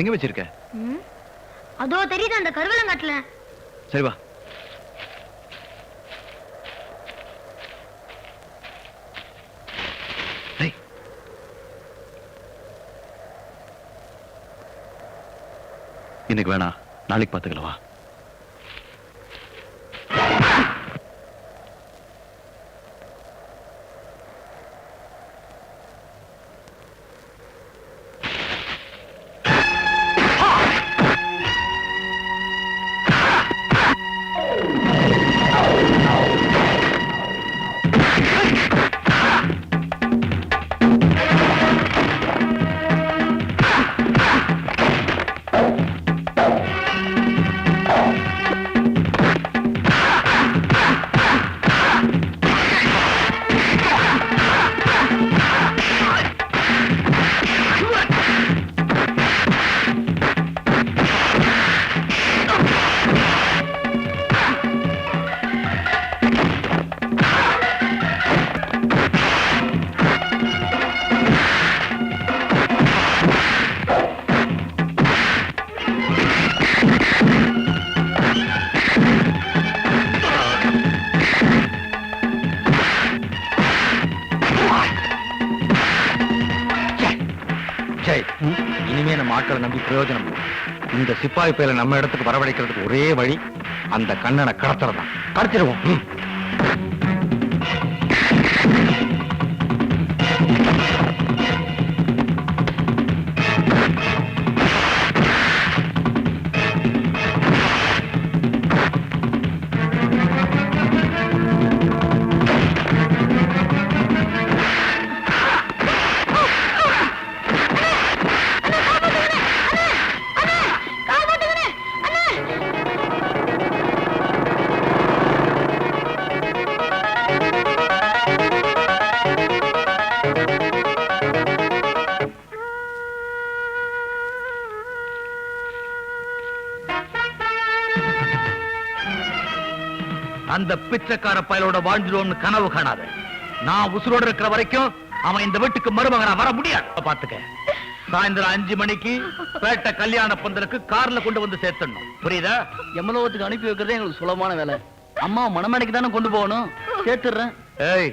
எங்க வச்சிருக்க? அதோ தெரியுது அந்த கருவலங்காட்டுல. சரி வா. இன்னைக்கு வேணா, நாளைக்கு பாத்துக்கலவா? இனிமே நம்ம ஆட்களை நம்பி பிரயோஜனம். இந்த சிப்பாய் பேரை நம்ம இடத்துக்கு வரவழைக்கிறதுக்கு ஒரே வழி அந்த கண்ணனை கடத்துறதான். கடத்திடுவோம். அந்த பிச்சைக்கார பயலோட வாழ்ந்துருவோம்னு கனவு காணாத. நான் உசுரோடு இருக்கிற வரைக்கும் அவன் இந்த வீட்டுக்கு மருமகனா வர முடியாது. பாத்துக்க, சாயந்தரம் 5 மணிக்கு பேட்டை கல்யாண பந்தலுக்கு கார்ல கொண்டு வந்து சேர்த்தணும். புரியுதா? எம்மலோகத்துக்கு அனுப்பி வைக்கிறதே எங்களுக்கு சுலபமான வேலை. அம்மா மணமேடைக்கு தானே கொண்டு போகணும். சேர்த்துறேன். ஏய்,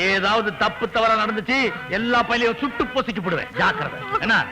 ஏதாவது தப்பு தவறா நடந்துச்சு எல்லா பையிலையும் சுட்டு பொசிச்சு போடுவேன். ஜாக்கிரதை. என்ன?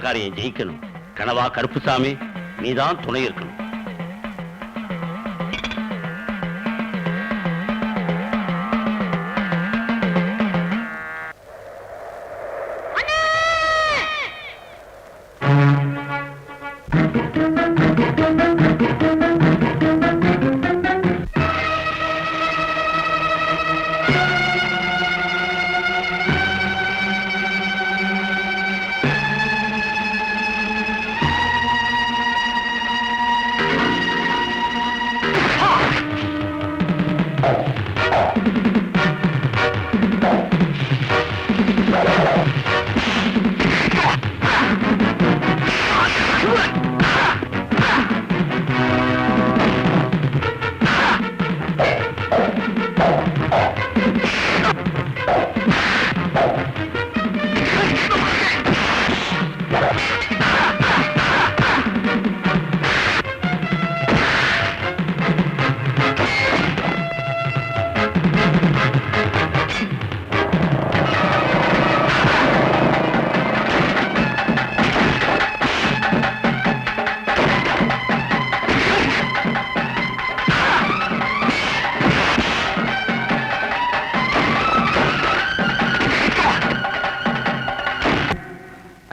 காரியம் ஜெயிக்கணும். கனவா கருப்புசாமி, நீதான் துணை இருக்கணும்.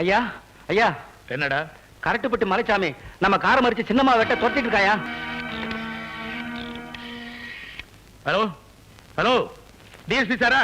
ஐயா ஐயா, என்னடா? கரட்டுப்பட்டு மலைச்சாமி நம்ம காரை மறிச்சு சின்னம்மா வெட்ட துரத்திட்டு இருக்காயா? ஹலோ ஹலோ, டிஎஸ்பி சாரா?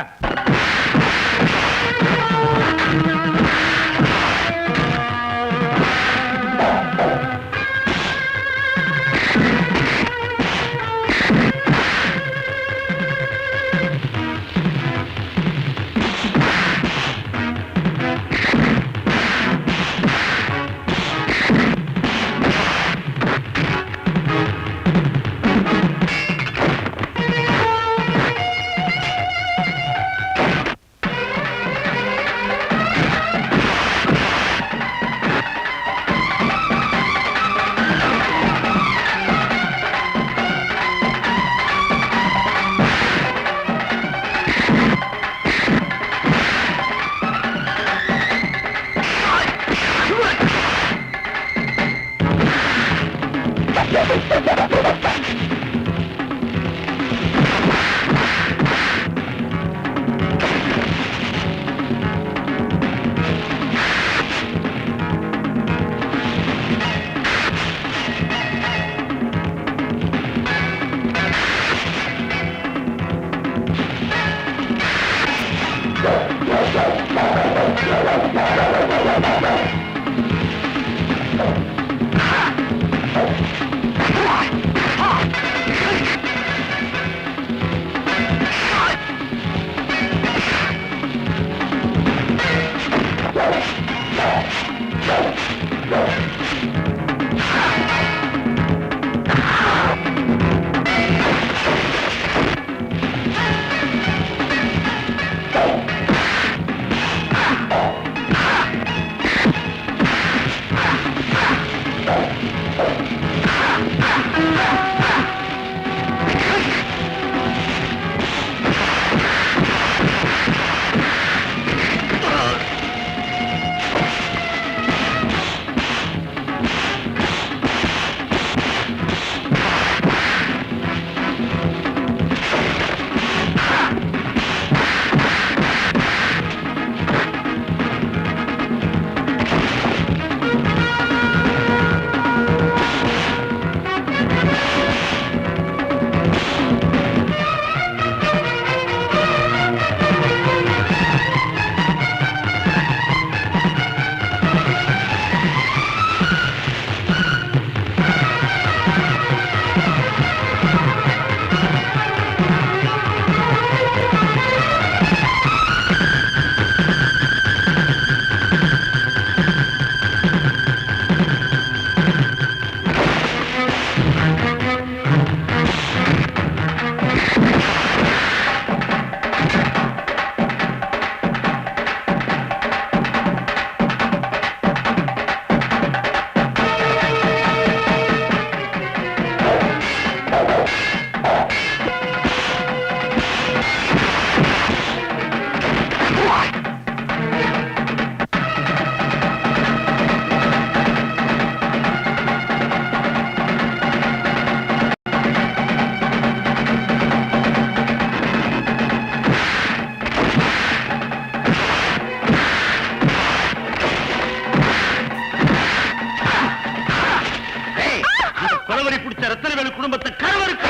குடும்பத்தை கருவறுக்க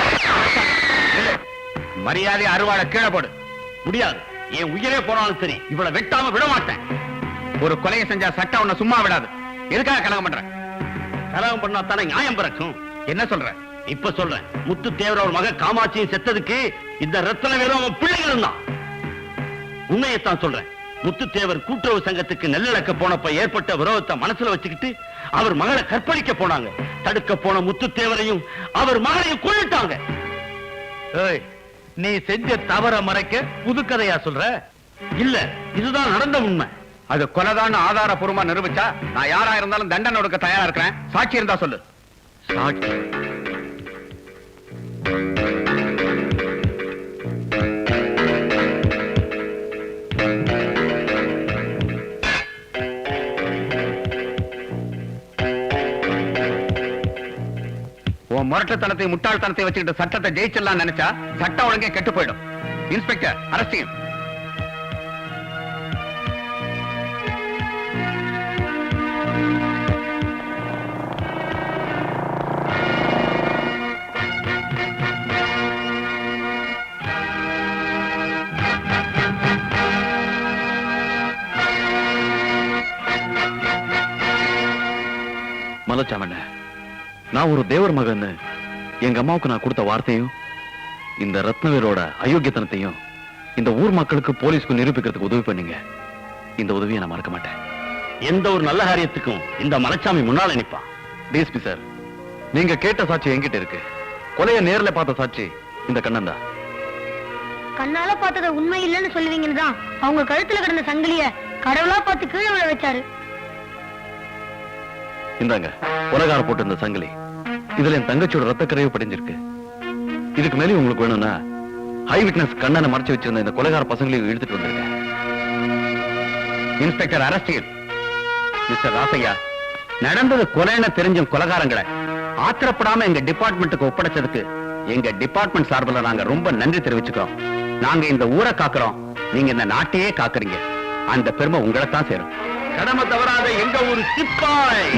மரியாதை அருவாளை கீழே போடு. முடியாது, என் உயிரே போனாலும் சரி இவளை வெட்டாம விட மாட்டேன். ஒரு கொலையை செஞ்சா சட்டம் உன்னை சும்மா விடாது. எதுக்காக கலகம் பண்ற? கலகம் பண்ணா தானே நியாயம் பிறக்கும். என்ன சொல்ற? இப்ப சொல்றேன். முத்து தேவர ஒரு மக காமாட்சியும் செத்ததுக்கு இந்த ரத்தன வேலும் அவன் பிள்ளைகளும் தான். உண்மையைத்தான் சொல்றேன். முத்து தேவர் கூட்டுறவு சங்கத்துக்கு நெல்லிழக்க போனப்ப ஏற்பட்ட விரோதத்தை மனசுல வச்சுக்கிட்டு அவர் மகளை கற்பழிக்க போனாங்க. தடுக்க போன முத்து தேவரையும் அவர் மகளையும் கொன்னுட்டாங்க. நீ செஞ்ச தவற மறைக்க புதுக்கதையா சொல்ற? இல்ல, இதுதான் நடந்த உண்மை. அது கொலைதான் ஆதாரபூர்வமா நிரூபிச்சா நான் யாரா இருந்தாலும் தண்டனை கொடுக்க தயாரா இருக்கிறேன். சாட்சி இருந்தா சொல்லு. சாட்சி? உன் முரட்டுத்தனத்தை முட்டாள்தனத்தை வச்சுக்கிட்டு சட்டத்தை ஜெயிச்சிடலாம் நினைச்சா சட்டம் ஒழுங்கே கெட்டு போயிடும். இன்ஸ்பெக்டர், அரசியல் மலச்சாமண்ண, நான் ஒரு தேவர் மகன்னு எங்க அம்மாவுக்கு நான் கொடுத்த வார்த்தையும் இந்த ரத்னவேலோட அயோக்கியத்தனத்தையும் இந்த ஊர் மக்களுக்கு போலீஸ்க்கு நிரூபிக்கிறதுக்கு உதவி பண்ணீங்க. இந்த உதவியை நான் மறக்க மாட்டேன். எந்த ஒரு நல்ல காரியத்துக்கும் இந்த மலைச்சாமி முன்னால நிப்பான். டிஎஸ்பி சார், நீங்க கேட்ட சாட்சி என்கிட்ட இருக்கு. கொலையை நேர்ல பார்த்த சாட்சி இந்த கண்ணன் தான். கண்ணால பார்த்தத உண்மை இல்லைன்னு சொல்லுவீங்கன்னு தான் அவங்க கழுத்துல கிடந்த சங்கிலிய கடவுளா பார்த்து கீழே விழ வச்சாரு. இந்தாங்க கொலைகார போட்டு இந்த சங்கிலி. இதுல என் தங்கச்சியோட ரத்த கரைவு படிஞ்சிருக்கு. இதுக்கு மேலே உங்களுக்கு வேணும்னா ஹை விட்னஸ் கண்ணனை மறைச்சு வச்சிருந்த இந்த கொலைகார பசங்களையும் இழுத்துட்டு வந்திருக்கேன். இன்ஸ்பெக்டர் அரஸ்டியல். மிஸ்டர் ராசையா, நடந்தது கொலைன்னு தெரிஞ்ச கொலைகாரங்களை ஆத்திரப்படாம எங்க டிபார்ட்மெண்ட்டுக்கு ஒப்படைச்சதுக்கு எங்க டிபார்ட்மெண்ட் சார்பில் நாங்க ரொம்ப நன்றி தெரிவிச்சுக்கிறோம். நாங்க இந்த ஊரை காக்குறோம், நீங்க இந்த நாட்டையே காக்குறீங்க. அந்த பெருமை உங்களை தான் சேரும். கடமை தவறாத எங்க ஊரு சிப்பாய்.